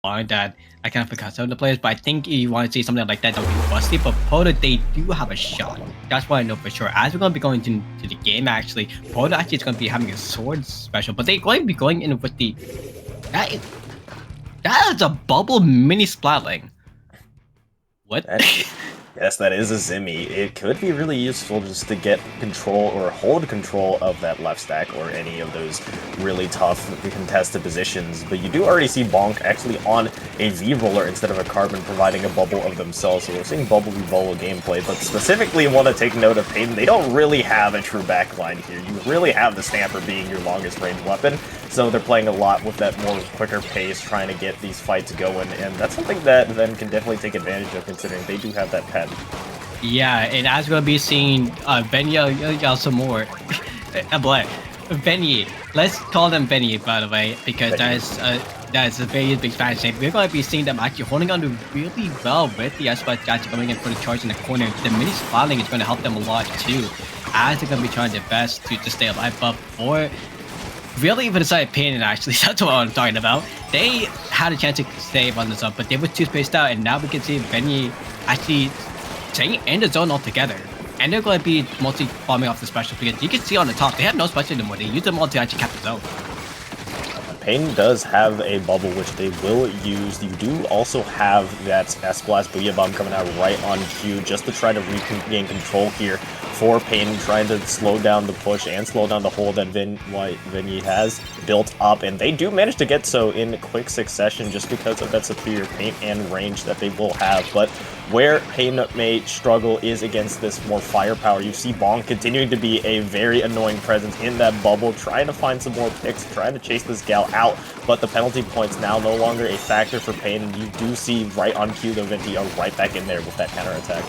that I kind of forgot some of the players, but I think you want to see something like that that'll be busty. But Proto, they do have a shot. That's what I know for sure. As we're going to be going to the game, actually, Proto actually is going to be having a sword special, but they're going to be going in with the that is a bubble mini splatling. What? Yes, that is a Zimmy. It could be really useful just to get control or hold control of that left stack or any of those really tough contested positions. But you do already see Bonk actually on a V-Roller instead of a Carbon providing a bubble of themselves. So we're seeing bubble V-Roller gameplay. But specifically want to take note of Peyton. They don't really have a true backline here. You really have the Stamper being your longest range weapon. So they're playing a lot with that more quicker pace, trying to get these fights going. And that's something that then can definitely take advantage of considering they do have that pet. Yeah, and as we'll be seeing Venya some more. Venny. Let's call them Venny, by the way, because that is a very big Spanish name. We're going to be seeing them actually holding on to really well with the S-Bot actually coming in for the charge in the corner. The mini spawning is going to help them a lot too, as they're going to be trying their best to stay alive. But for really even decided Peyton actually, that's what I'm talking about. They had a chance to save on this up, but they were too spaced out, and now we can see Venny actually staying in the zone altogether. And they're going to be mostly farming off the special because you can see on the top, they have no special anymore. They use them all to actually cap the zone. Peyton does have a bubble, which they will use. You do also have that S-Blast Booyah Bomb coming out right on cue just to try to regain control here for Peyton, trying to slow down the push and slow down the hole that Vinny has built up. And they do manage to get so in quick succession just because of that superior paint and range that they will have. But where Peyton may struggle is against this more firepower. You see Bonk continuing to be a very annoying presence in that bubble, trying to find some more picks, trying to chase this gal out, but the penalty points now no longer a factor for Peyton. You do see right on cue the Venti are right back in there with that counterattack.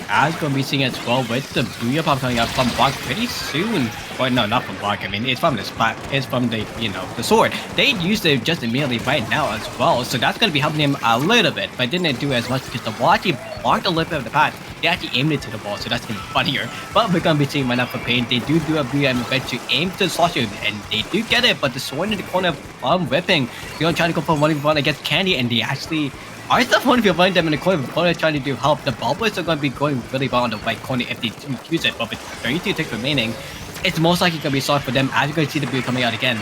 As going to be seeing as well with the Booyah Bomb coming out from Bonk pretty soon. Well, no, not from Bonk. I mean, it's from the spot. It's from the, the sword. They used it just immediately right now as well. So that's going to be helping him a little bit. But didn't do as much because the ball actually blocked a little bit of the path. They actually aimed it to the ball, so that's going to be funnier. But we're going to be seeing right now for Peyton. They do a Booyah event to aim to the slot shoot, and they do get it. But the sword in the corner whipping. They're going to try to go for 1v1 against Candy, and they actually are still going to be avoiding them in the corner. Opponent trying to do help. The bubblers are going to be going really well on the right corner if they do use it. But with 32 ticks remaining, it's most likely going to be solved for them as you're going to see the Booyah coming out again.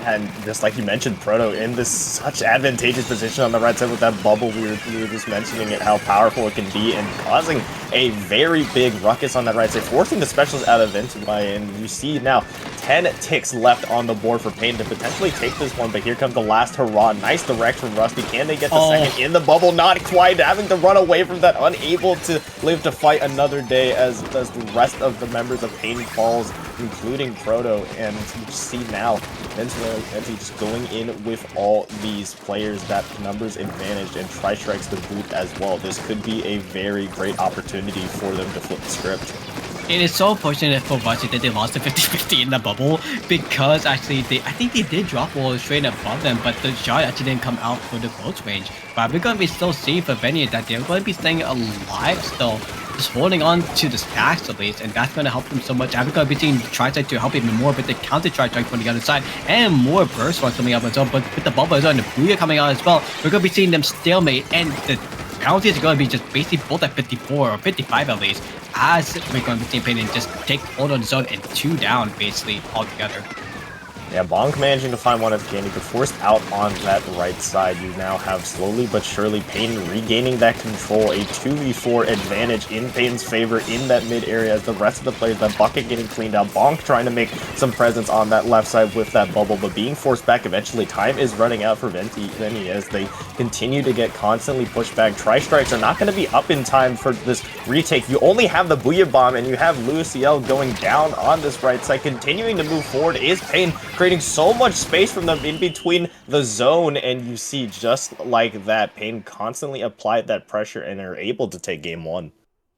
And just like you mentioned, Proto in this such advantageous position on the right side with that bubble. We were just mentioning it, how powerful it can be, and causing a very big ruckus on that right side, forcing the specials out of Ventimai. And you see now 10 ticks left on the board for Peyton to potentially take this one, but here comes the last hurrah. Nice direct from Rusty. Can they get the second in the bubble? Not quite, having to run away from that, unable to live to fight another day as does the rest of the members of Peyton falls, including Proto. And you see now Venti just going in with all these players, that numbers advantage, and Tri-Strikes the boot as well. This could be a very great opportunity for them to flip the script. It is so fortunate for Rusty that they lost the 50-50 in the bubble, because actually I think they did drop wall straight above them, but the shot actually didn't come out for the close range. But we're going to be still seeing for Venny that they're going to be staying alive still, just holding on to the stacks at least, and that's going to help them so much. I'm going to be seeing Tri-Strike to help even more with the counter Tri-Strike from the other side, and more burst ones coming out as well. But with the bubble as well and the Booyah coming out as well, we're going to be seeing them stalemate, and the penalties are going to be just basically both at 54 or 55 at least, as we're going to be seeing Peyton just take hold on the zone and 2 down basically altogether. Yeah, Bonk managing to find one of Candy, but forced out on that right side. You now have slowly but surely Peyton regaining that control, a 2v4 advantage in Peyton's favor in that mid area as the rest of the players, that bucket getting cleaned out. Bonk trying to make some presence on that left side with that bubble, but being forced back eventually. Time is running out for Venny as they continue to get constantly pushed back. Tri-Strikes are not going to be up in time for this retake. You only have the Booyah Bomb, and you have Luciel going down on this right side. Continuing to move forward is Peyton, creating so much space from them in between the zone, and you see just like that, Peyton constantly applied that pressure and are able to take game 1.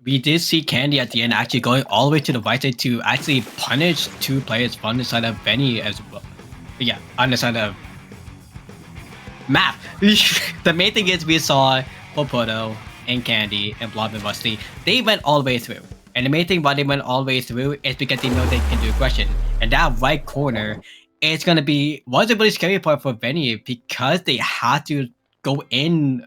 We did see Candy at the end actually going all the way to the right side to actually punish 2 players from the side of Venny as well. Yeah, on the side of map. The main thing is we saw Popoto and Candy and Blob and Rusty, they went all the way through. And the main thing why they went all the way through is because they know they can do aggression. And that right corner it's gonna be what's a really scary part for Venue because they had to go in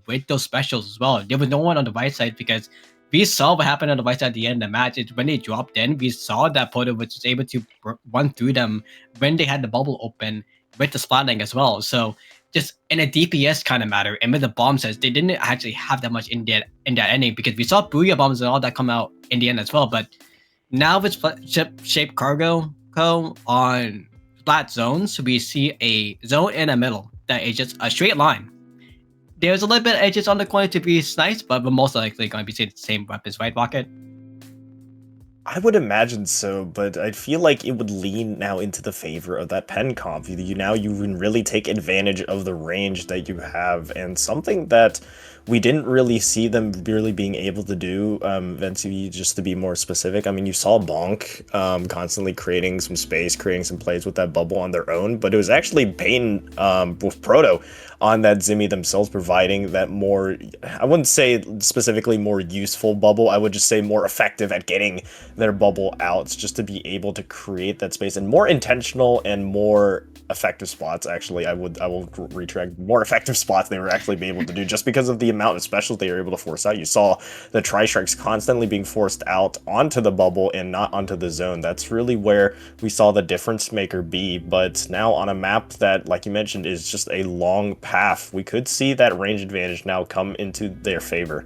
with those specials as well. There was no one on the right side because we saw what happened on the right side at the end of the match. It's when they dropped in, we saw that Poto was able to run through them when they had the bubble open with the splatting as well. So just in a DPS kind of matter, and with the bomb sets, they didn't actually have that much in that ending because we saw Booyah bombs and all that come out in the end as well. But now with ship cargo on flat zones, we see a zone in the middle that is just a straight line. There's a little bit of edges on the corner to be nice, but we're most likely going to be seeing the same weapons, right, Rocket? I would imagine so, but I feel like it would lean now into the favor of that pen comp. You can really take advantage of the range that you have, and something that we didn't really see them really being able to do, Vency, just to be more specific. I mean, you saw Bonk constantly creating some space, creating some plays with that bubble on their own, but it was actually Peyton with Proto on that Zimmy themselves providing that more, I wouldn't say specifically more useful bubble, I would just say more effective at getting their bubble out, just to be able to create that space and more intentional and more effective spots. Actually, I will retract, more effective spots they were actually be able to do just because of the amount of specials they were able to force out. You saw the tri-strikes constantly being forced out onto the bubble and not onto the zone. That's really where we saw the difference maker be. But now on a map that, like you mentioned, is just a long path, we could see that range advantage now come into their favor.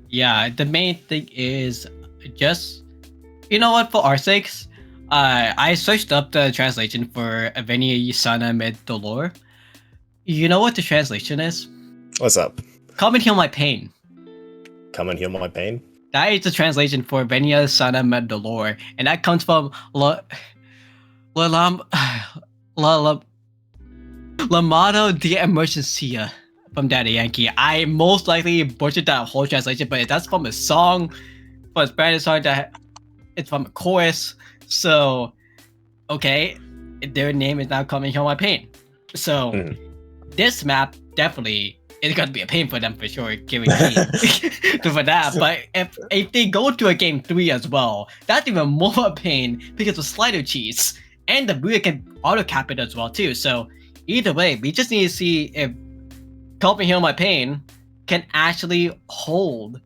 Yeah, the main thing is just, you know what, for our sakes, I searched up the translation for Avenia Sana Med Dolor. You know what the translation is? What's up? Come and heal my pain. Come and heal my pain? That is the translation for Avenia Sana Med Dolor, and that comes from Lamado de Emergencia from Daddy Yankee. I most likely butchered that whole translation, but that's from a song, but Spanish song that it's from a chorus. So, okay, their name is now Come and Heal My Pain. So, this map definitely is going to be a pain for them for sure, guaranteed for that. But if they go to a game 3 as well, that's even more a pain because of slider cheese. And the Buya can auto cap it as well too. So, either way, we just need to see if Come and Heal My Pain can actually hold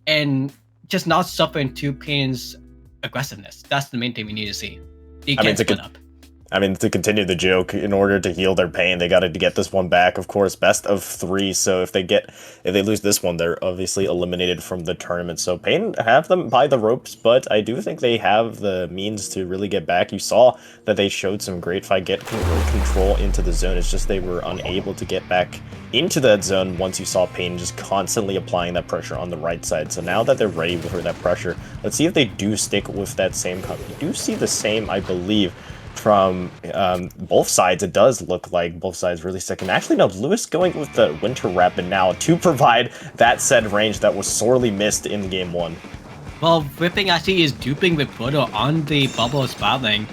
and just not suffer into Pain's aggressiveness. That's the main thing we need to see. They can't split up. I mean, to continue the joke, in order to heal their pain, they got to get this one back. Of course, best of 3. So if they lose this one, they're obviously eliminated from the tournament. So Pain have them by the ropes, but I do think they have the means to really get back. You saw that they showed some great fight, get control into the zone. It's just they were unable to get back into that zone once you saw Peyton just constantly applying that pressure on the right side. So now that they're ready for that pressure, let's see if they do stick with that same comp. You do see the same, I believe, from both sides. It does look like both sides really stick. And actually, no, Lewis going with the Winter Rapid now to provide that said range that was sorely missed in game 1. Well, Ripping actually is duping with Proto on the bubble spouting,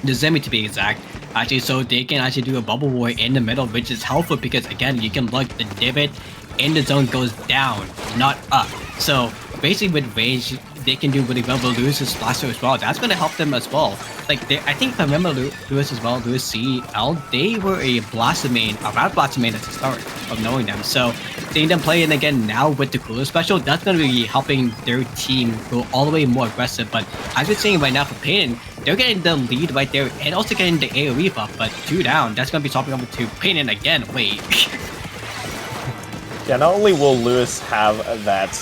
the Zemi to be exact. Actually, so they can actually do a bubble war in the middle, which is helpful because again, you can look, the divot in the zone goes down, not up. So basically with range, they can do really well with Lewis's blaster as well. That's going to help them as well. Like, I think if I remember Lewis as well, Lewis CL, they were a blaster main, a round blaster main at the start of knowing them. So seeing them play in again now with the cooler special, that's going to be helping their team go all the way more aggressive. But as we're seeing right now for Peyton, they're getting the lead right there and also getting the AoE buff, but 2 down, that's going to be swapping over to Peyton again. Wait. Yeah, not only will Lewis have that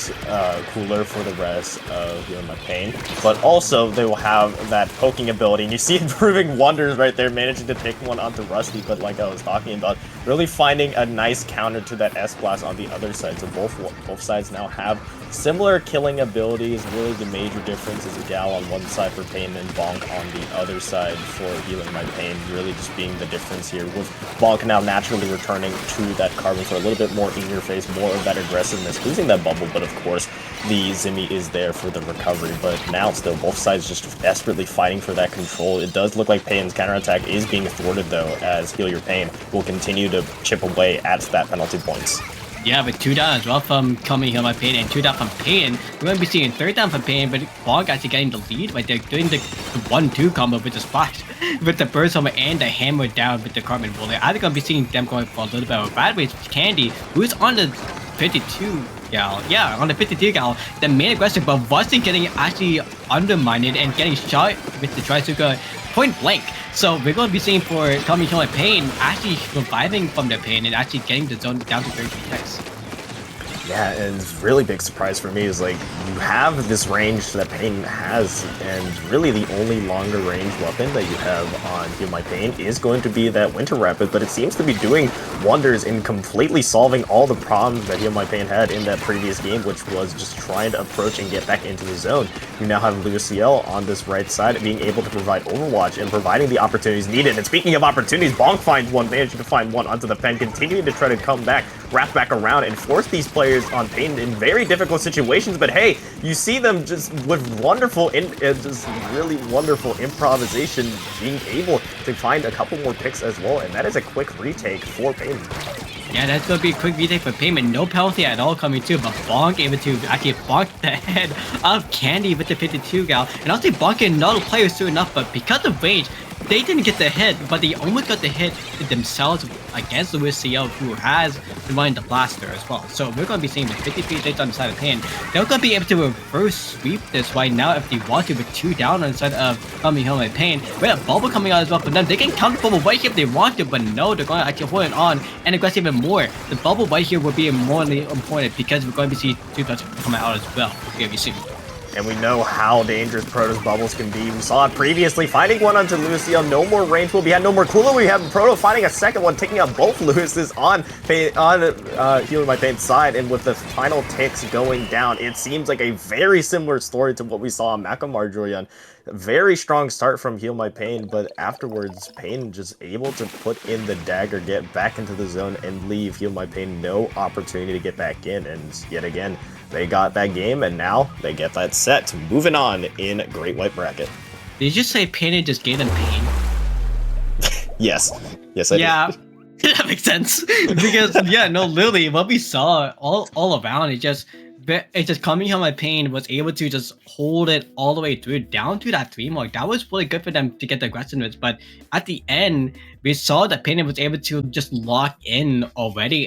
cooler for the rest of Healing My Pain, but also they will have that poking ability. And you see it proving wonders right there, managing to take one onto Rusty, but like I was talking about, really finding a nice counter to that S-Blast on the other side. So both sides now have similar killing abilities. Really the major difference is a Gal on one side for Pain and Bonk on the other side for Healing My Pain. Really just being the difference here, with Bonk now naturally returning to that Carbon for a little bit more in your face, more of that aggressiveness, losing that bubble, but of course the Zimmy is there for the recovery. But now still both sides just desperately fighting for that control. It does look like Peyton's counterattack is being thwarted though, as Heal Your Pain will continue to chip away at that penalty points. Yeah, but 2 down as well from coming here by Peyton and 2 down from Peyton. We're going to be seeing 3rd down from Peyton, but Bonk actually getting the lead right there, doing the 1-2 combo with the splash, with the burst hammer and the hammer down with the Cartman bullet. I'm going to be seeing them going for a little bit of a bad way. Candy, who's on the 52 gal. Yeah, on the 52 gal, the main aggressor, but Rusty getting actually undermined and getting shot with the Trizuka point blank. So we're going to be seeing for coming here by Payne actually reviving from the pain and actually getting the zone down to 33 ticks. Yeah, and it's really big surprise for me is like you have this range that Payne has, and really the only longer range weapon that you have on Heal My Pain is going to be that Winter Rapid, but it seems to be doing wonders in completely solving all the problems that Heal My Pain had in that previous game, which was just trying to approach and get back into the zone. You now have Luciel on this right side being able to provide Overwatch and providing the opportunities needed. And speaking of opportunities, Bonk finds one, managing to find one onto the pen, continuing to try to come back, wrap back around, and force these players on Payne in very difficult situations. But hey, you see them just with wonderful, just really wonderful improvisation, being able to find a couple more picks as well, and that is a quick retake for Payne. Yeah, that's going to be a quick retake for Payment. No penalty at all coming too, but Bonk able to actually bonk the head of Candy with the 52 gal. And I'll say Bonk and another player soon enough, but because of range, they didn't get the hit, but they almost got the hit themselves against Luciel, who has been running the blaster as well. So we're going to be seeing the 53 hits on the side of Payne. They're going to be able to reverse sweep this right now if they want to, with 2 down on the side of coming home and Payne. We have Bubble coming out as well for them. They can counter Bubble right here if they want to, but no, they're going to actually hold it on and aggress even more. The Bubble right here will be more important because we're going to be seeing 2 touches coming out as well. Here we see. And we know how dangerous Proto's bubbles can be. We saw it previously, finding one onto Luciel. No more range will be had, no more Kula. We have Proto finding a second one, taking out both Lewis's on Healing My Pain's side. And with the final ticks going down, it seems like a very similar story to what we saw on Makamar Julian. Very strong start from Heal My Pain, but afterwards, Pain just able to put in the dagger, get back into the zone, and leave Heal My Pain no opportunity to get back in. And yet again, they got that game, and now they get that set. Moving on in Great White Bracket. Did you just say Pain and just gave them pain? Yes. Yes, I did. That makes sense. Because, yeah, no, literally, what we saw all around, it just coming on my Pain was able to just hold it all the way through down to that 3 mark. That was really good for them to get the aggressiveness, but at the end, we saw that Pain was able to just lock in already.